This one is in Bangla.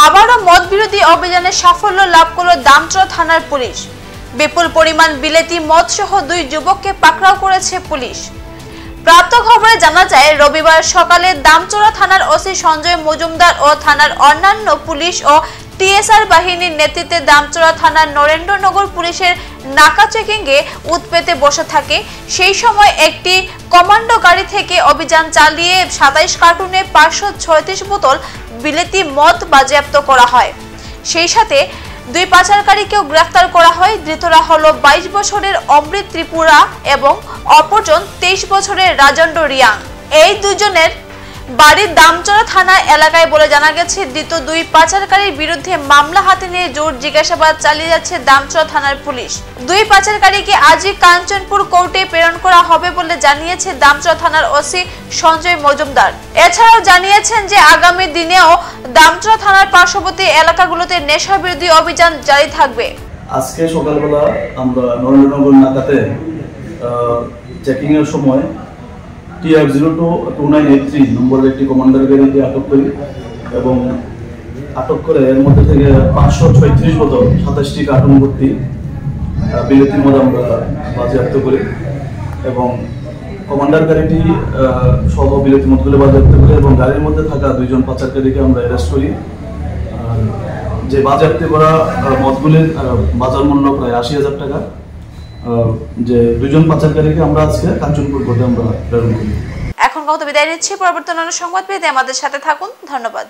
আবারও মদ বিরোধী অভিযানে সাফল্য লাভ করল দামচড়া থানার পুলিশ। বিপুল পরিমাণ বিলেতি মদ সহ 2 যুবককে পাকড়াও করেছে পুলিশ। প্রাপ্ত খবরে জানা যায়, রবিবার সকালে দামচড়া থানার ওসি সঞ্জয় মজুমদার ও থানার অন্যান্য পুলিশ ও টিএসআর বাহিনীর নেতৃত্বে দামচড়া থানার নরেন্দ্রনগর পুলিশের নাকা চেকিংয়ে উৎপেতে বসে থাকে। সেই সময় একটি কমান্ডো গাড়ি থেকে অভিযান চালিয়ে 27 কার্টুনে 536 বোতল বিলেতি মদ বাজেয়াপ্ত করা হয়। সেই সাথে 2 পাচারকারীকেও গ্রেফতার করা হয়। ধৃতরা হলো 22 বছরের অমৃত ত্রিপুরা এবং অপরজন 23 বছরের রাজন্ড রিয়াং। এই দুজনের বাড়ির দামচড়া থানা এলাকায় বলে জানা গেছে। ধৃত 2 পাচারকারীর বিরুদ্ধে মামলা হাতে নিয়ে জোর জিজ্ঞাসাবাদ চালিয়ে যাচ্ছে দামচড়া থানার পুলিশ। 2 পাচারকারীকে আজই কাঞ্চনপুর কোর্টে প্রেরণ করা হবে বলে জানিয়েছে দামচড়া থানার ওসি সঞ্জয় মজুমদার। এছাড়াও জানিয়েছেন যে আগামী দিনেও দামচড়া থানার পার্শ্ববর্তী এলাকাগুলোতে নেশা বিরোধী অভিযান জারি থাকবে। আজকে সকালবেলা আমরা নরেন্দ্রনগর নাকাতে চেকিং এর সময় TR022983 নম্বরের একটি কমান্ডার গাড়িকে আটক করি এবং আটক করে এর মধ্যে থেকে 536 বোতল 27টি কার্টুন ভর্তি বিলেতি মদ আমরা বাজেয়াপ্ত করি এবং কমান্ডার গাড়িটি সহ বিলেতি মদগুলো বাজেয়াপ্ত করি এবং গাড়ির মধ্যে থাকা 2 জন পাচারকারীকে আমরা অ্যারেস্ট করি। আর যে বাজেয়াপ্ত করা মদগুলির বাজার মূল্য প্রায় 80,000 টাকা। যে 2 জন পাচারকারীকে আমরা আজকে কাঞ্চনপুর কোর্টে আমরা প্রেরণ করি। এখন কথা বিদায় নিচ্ছি। পরবর্তী অন্য সংবাদ পেতে আমাদের সাথে থাকুন। ধন্যবাদ।